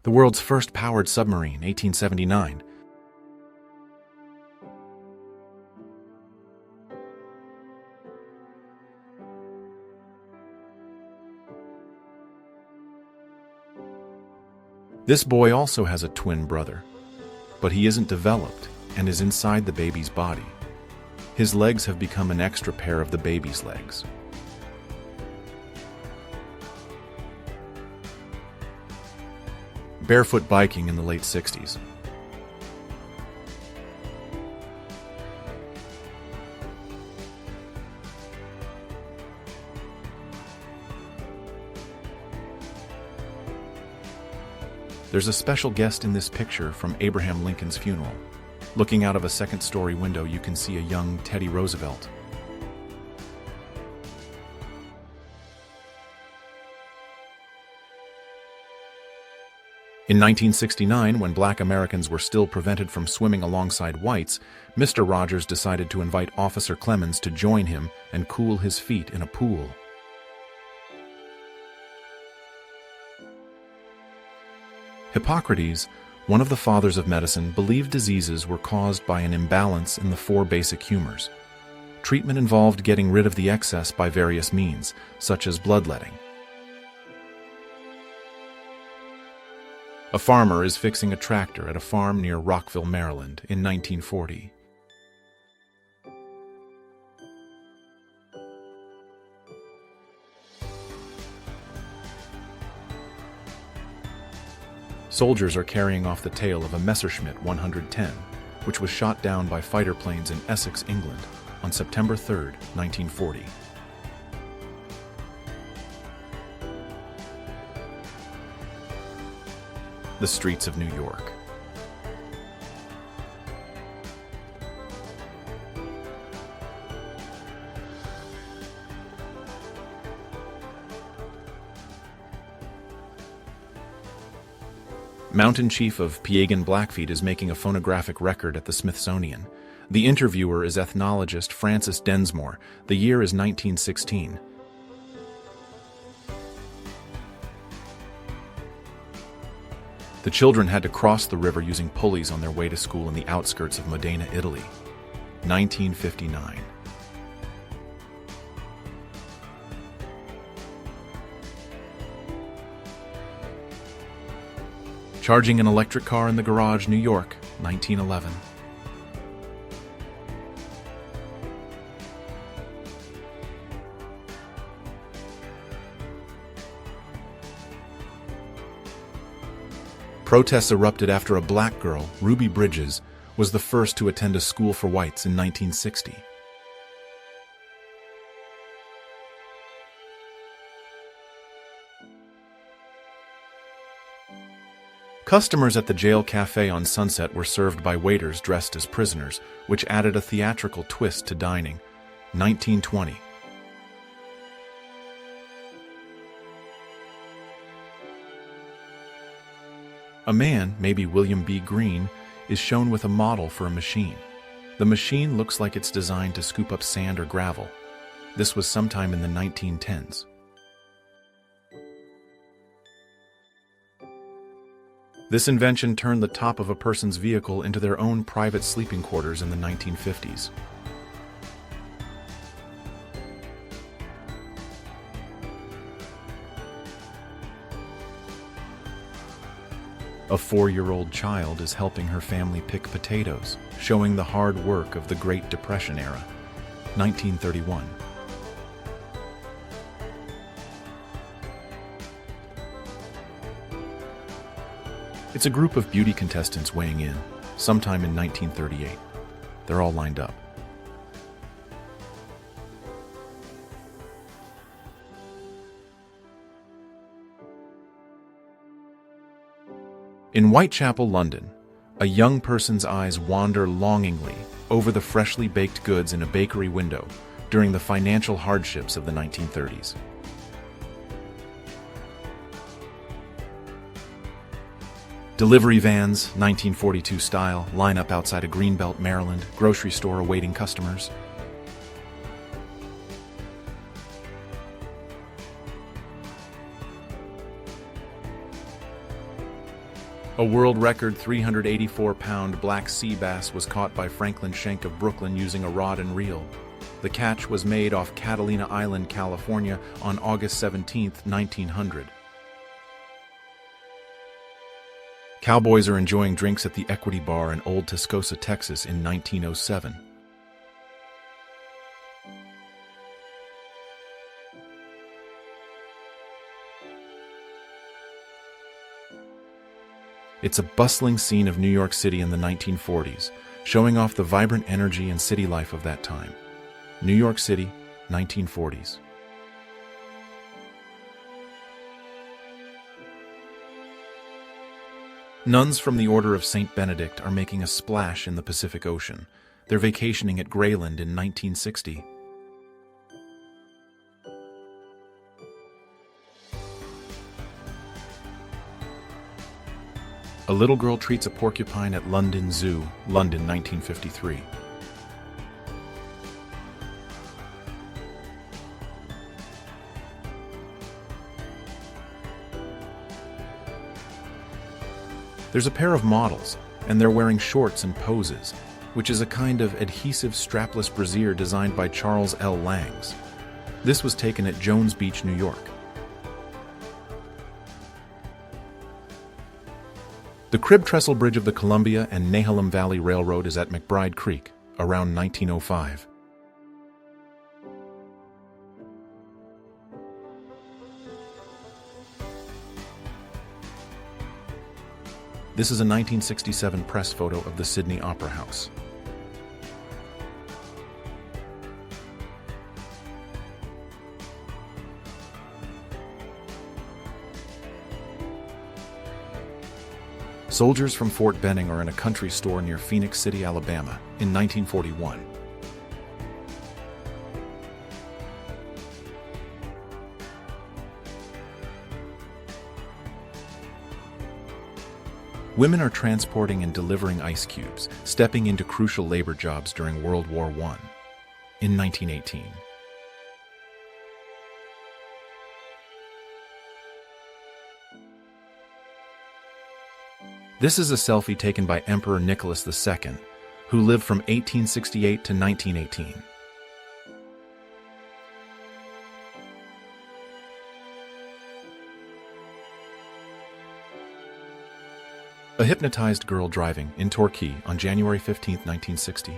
The world's first powered submarine, 1879. This boy also has a twin brother, but he isn't developed and is inside the baby's body. His legs have become an extra pair of the baby's legs. Barefoot biking in the late 60s. There's a special guest in this picture from Abraham Lincoln's funeral. Looking out of a second-story window, you can see a young Teddy Roosevelt. In 1969, when black Americans were still prevented from swimming alongside whites, Mr. Rogers decided to invite Officer Clemens to join him and cool his feet in a pool. Hippocrates, one of the fathers of medicine, believed diseases were caused by an imbalance in the four basic humors. Treatment involved getting rid of the excess by various means, such as bloodletting. A farmer is fixing a tractor at a farm near Rockville, Maryland, in 1940. Soldiers are carrying off the tail of a Messerschmitt 110, which was shot down by fighter planes in Essex, England, on September 3, 1940. The streets of New York. Mountain Chief of Piegan Blackfeet is making a phonographic record at the Smithsonian. The interviewer is ethnologist Francis Densmore. The year is 1916. The children had to cross the river using pulleys on their way to school in the outskirts of Modena, Italy. 1959. Charging an electric car in the garage, New York, 1911. Protests erupted after a black girl, Ruby Bridges, was the first to attend a school for whites in 1960. Customers at the jail cafe on Sunset were served by waiters dressed as prisoners, which added a theatrical twist to dining. 1920. A man, maybe William B. Greene, is shown with a model for a machine. The machine looks like it's designed to scoop up sand or gravel. This was sometime in the 1910s. This invention turned the top of a person's vehicle into their own private sleeping quarters in the 1950s. A 4-year-old child is helping her family pick potatoes, showing the hard work of the Great Depression era. 1931. It's a group of beauty contestants weighing in, sometime in 1938. They're all lined up. In Whitechapel, London, a young person's eyes wander longingly over the freshly baked goods in a bakery window during the financial hardships of the 1930s. Delivery vans, 1942 style, line up outside a Greenbelt, Maryland grocery store awaiting customers. A world record 384-pound black sea bass was caught by Franklin Schenck of Brooklyn using a rod and reel. The catch was made off Catalina Island, California on August 17, 1900. Cowboys are enjoying drinks at the Equity Bar in Old Tascosa, Texas in 1907. It's a bustling scene of New York City in the 1940s, showing off the vibrant energy and city life of that time. New York City, 1940s. Nuns from the Order of St. Benedict are making a splash in the Pacific Ocean. They're vacationing at Grayland in 1960. A little girl treats a porcupine at London Zoo, London, 1953. There's a pair of models, and they're wearing shorts and poses, which is a kind of adhesive strapless brassiere designed by Charles L. Langs. This was taken at Jones Beach, New York. The Crib Trestle Bridge of the Columbia and Nehalem Valley Railroad is at McBride Creek, around 1905. This is a 1967 press photo of the Sydney Opera House. Soldiers from Fort Benning are in a country store near Phoenix City, Alabama, in 1941. Women are transporting and delivering ice cubes, stepping into crucial labor jobs during World War I. In 1918. This is a selfie taken by Emperor Nicholas II, who lived from 1868 to 1918. A hypnotized girl driving in Torquay on January 15, 1960.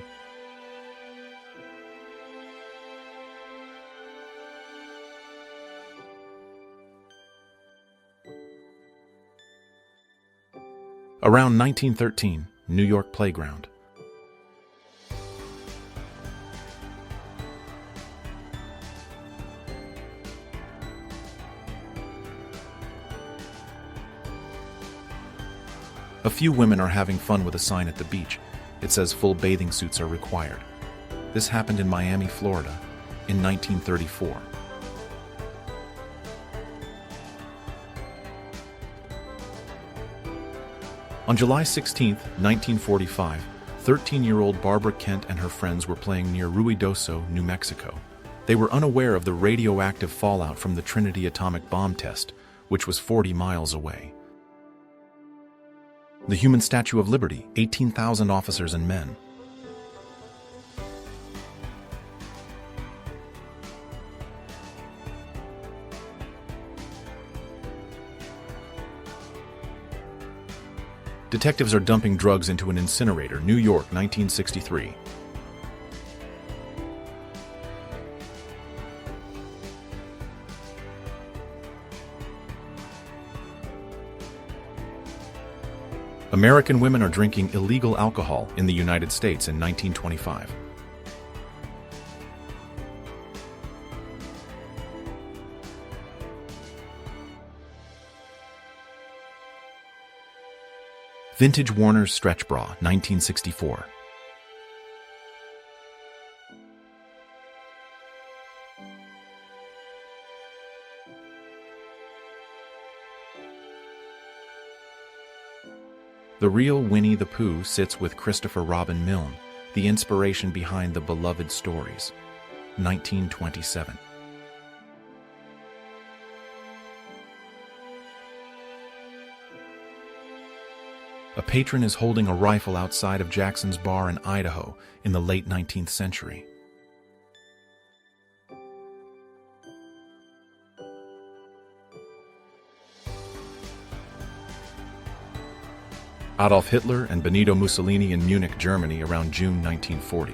Around 1913, New York playground. A few women are having fun with a sign at the beach. It says full bathing suits are required. This happened in Miami, Florida, in 1934. On July 16, 1945, 13-year-old Barbara Kent and her friends were playing near Ruidoso, New Mexico. They were unaware of the radioactive fallout from the Trinity atomic bomb test, which was 40 miles away. The Human Statue of Liberty, 18,000 officers and men. Detectives are dumping drugs into an incinerator, New York, 1963. American women are drinking illegal alcohol in the United States in 1925. Vintage Warner's stretch bra, 1964. The real Winnie the Pooh sits with Christopher Robin Milne, the inspiration behind the beloved stories. 1927. A patron is holding a rifle outside of Jackson's Bar in Idaho in the late 19th century. Adolf Hitler and Benito Mussolini in Munich, Germany around June 1940.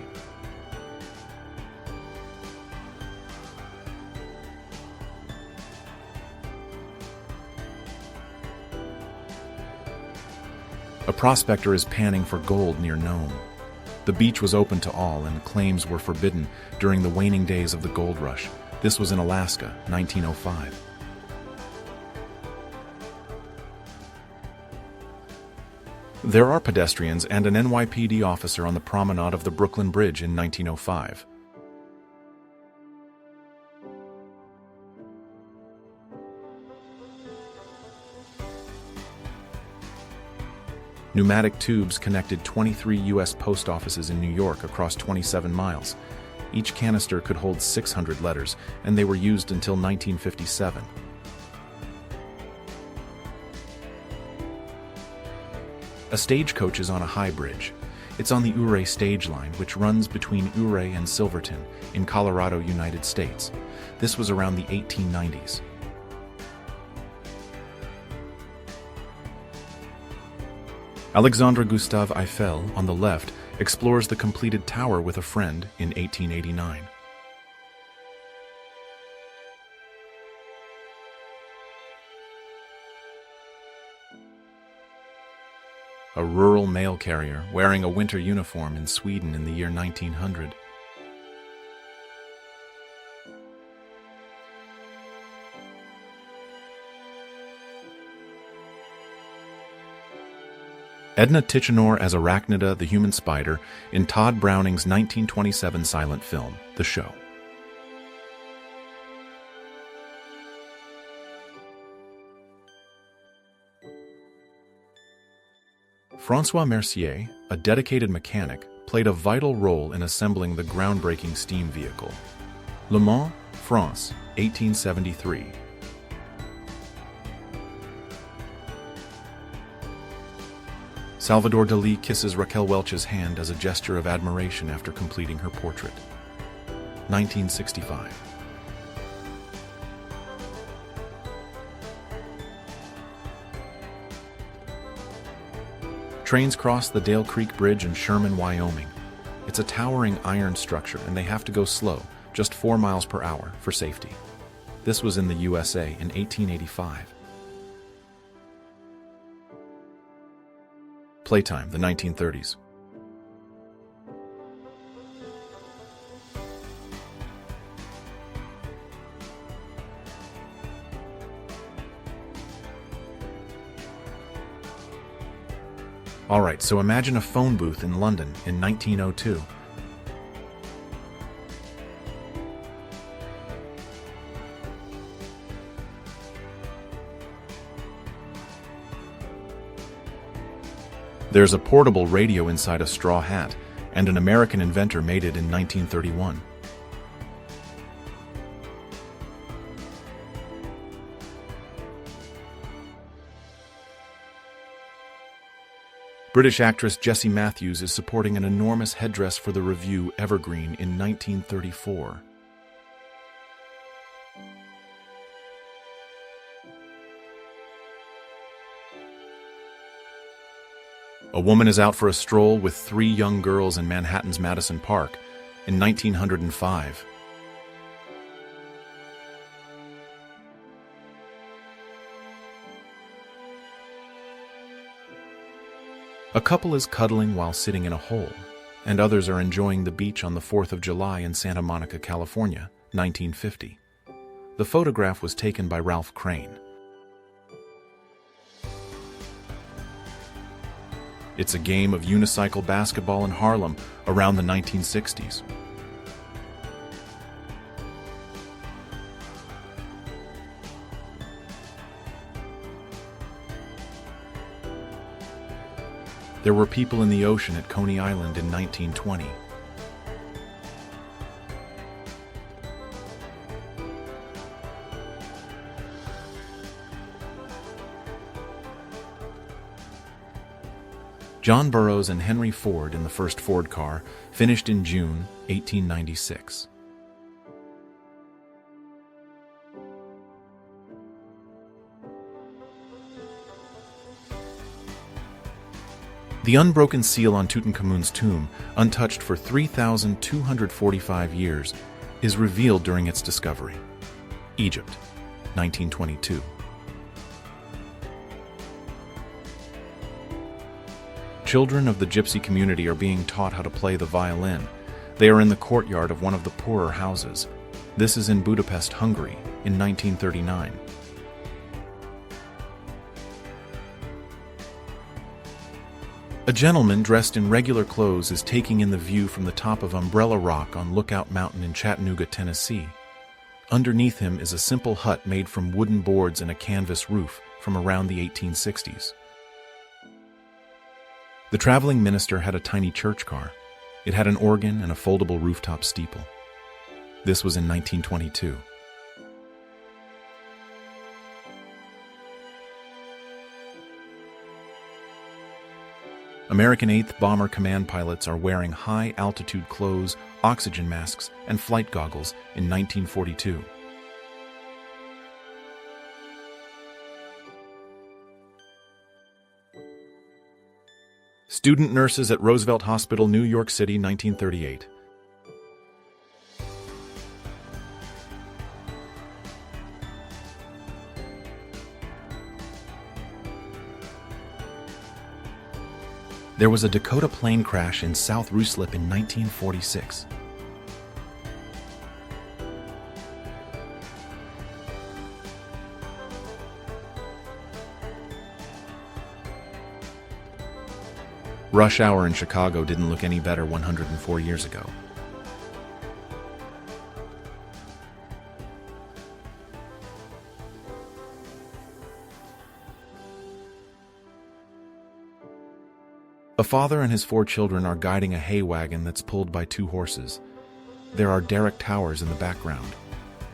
A prospector is panning for gold near Nome. The beach was open to all and claims were forbidden during the waning days of the gold rush. This was in Alaska, 1905. There are pedestrians and an NYPD officer on the promenade of the Brooklyn Bridge in 1905. Pneumatic tubes connected 23 U.S. post offices in New York across 27 miles. Each canister could hold 600 letters, and they were used until 1957. A stagecoach is on a high bridge. It's on the Ouray stage line, which runs between Ouray and Silverton in Colorado, United States. This was around the 1890s. Alexandre Gustave Eiffel, on the left, explores the completed tower with a friend in 1889. A rural mail carrier wearing a winter uniform in Sweden in the year 1900. Edna Tichenor as Arachnida, the human spider, in Todd Browning's 1927 silent film, The Show. François Mercier, a dedicated mechanic, played a vital role in assembling the groundbreaking steam vehicle. Le Mans, France, 1873. Salvador Dalí kisses Raquel Welch's hand as a gesture of admiration after completing her portrait. 1965. Trains cross the Dale Creek Bridge in Sherman, Wyoming. It's a towering iron structure, and they have to go slow, just 4 miles per hour, for safety. This was in the USA in 1885. Playtime, the 1930s. Alright, so imagine a phone booth in London in 1902. There's a portable radio inside a straw hat, and an American inventor made it in 1931. British actress Jessie Matthews is supporting an enormous headdress for the revue Evergreen in 1934. A woman is out for a stroll with 3 young girls in Manhattan's Madison Park in 1905. A couple is cuddling while sitting in a hole, and others are enjoying the beach on the 4th of July in Santa Monica, California, 1950. The photograph was taken by Ralph Crane. It's a game of unicycle basketball in Harlem around the 1960s. There were people in the ocean at Coney Island in 1920. John Burroughs and Henry Ford in the first Ford car, finished in June 1896. The unbroken seal on Tutankhamun's tomb, untouched for 3,245 years, is revealed during its discovery. Egypt, 1922. Children of the gypsy community are being taught how to play the violin. They are in the courtyard of one of the poorer houses. This is in Budapest, Hungary, in 1939. A gentleman dressed in regular clothes is taking in the view from the top of Umbrella Rock on Lookout Mountain in Chattanooga, Tennessee. Underneath him is a simple hut made from wooden boards and a canvas roof from around the 1860s. The traveling minister had a tiny church car. It had an organ and a foldable rooftop steeple. This was in 1922. American 8th Bomber Command pilots are wearing high-altitude clothes, oxygen masks, and flight goggles in 1942. Student nurses at Roosevelt Hospital, New York City, 1938. There was a Dakota plane crash in South Ruislip in 1946. Rush hour in Chicago didn't look any better 104 years ago. A father and his 4 children are guiding a hay wagon that's pulled by 2 horses. There are derrick towers in the background.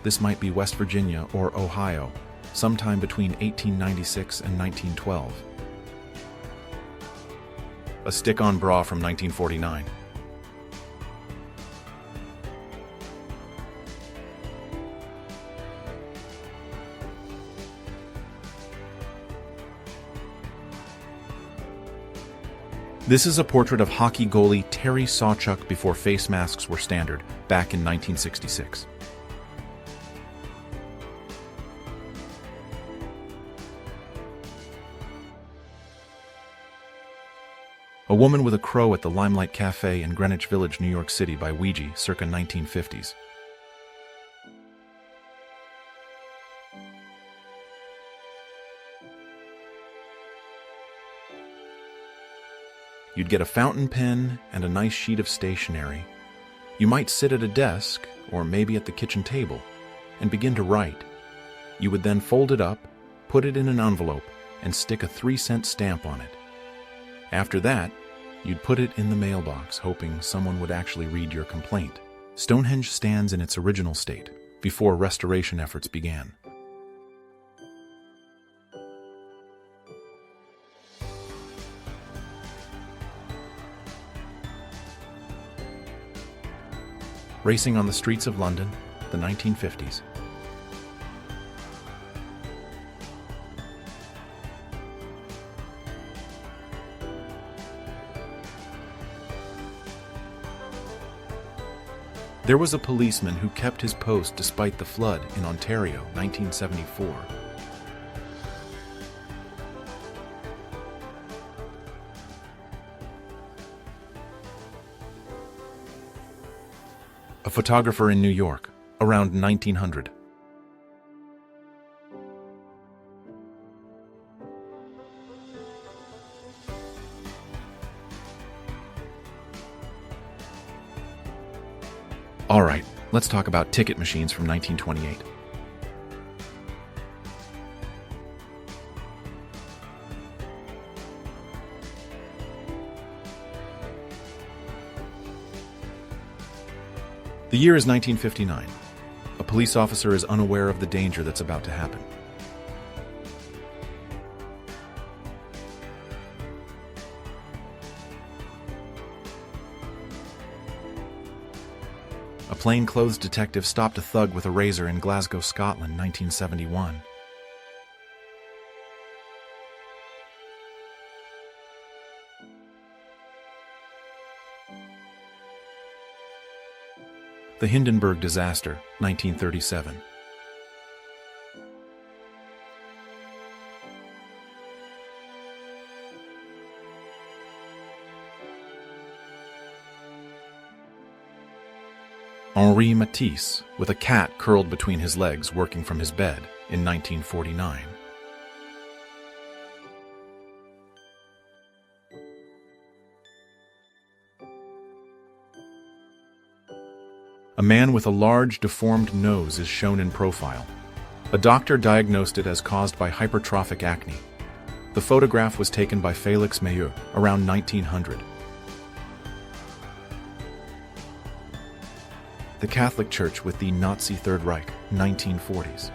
This might be West Virginia or Ohio, sometime between 1896 and 1912. A stick-on bra from 1949. This is a portrait of hockey goalie Terry Sawchuk before face masks were standard, back in 1966. A Woman with a Crow at the Limelight Cafe in Greenwich Village, New York City by WWII, circa 1950s. You'd get a fountain pen and a nice sheet of stationery. You might sit at a desk, or maybe at the kitchen table, and begin to write. You would then fold it up, put it in an envelope, and stick a 3-cent stamp on it. After that, you'd put it in the mailbox, hoping someone would actually read your complaint. Stonehenge stands in its original state, before restoration efforts began. Racing on the streets of London, the 1950s. There was a policeman who kept his post despite the flood in Ontario, 1974. A photographer in New York, around 1900. All right, let's talk about ticket machines from 1928. The year is 1959. A police officer is unaware of the danger that's about to happen. A plainclothes detective stopped a thug with a razor in Glasgow, Scotland, 1971. The Hindenburg disaster, 1937. Henri Matisse, with a cat curled between his legs working from his bed, in 1949. A man with a large, deformed nose is shown in profile. A doctor diagnosed it as caused by hypertrophic acne. The photograph was taken by Félix Mayeux around 1900. The Catholic Church with the Nazi Third Reich, 1940s.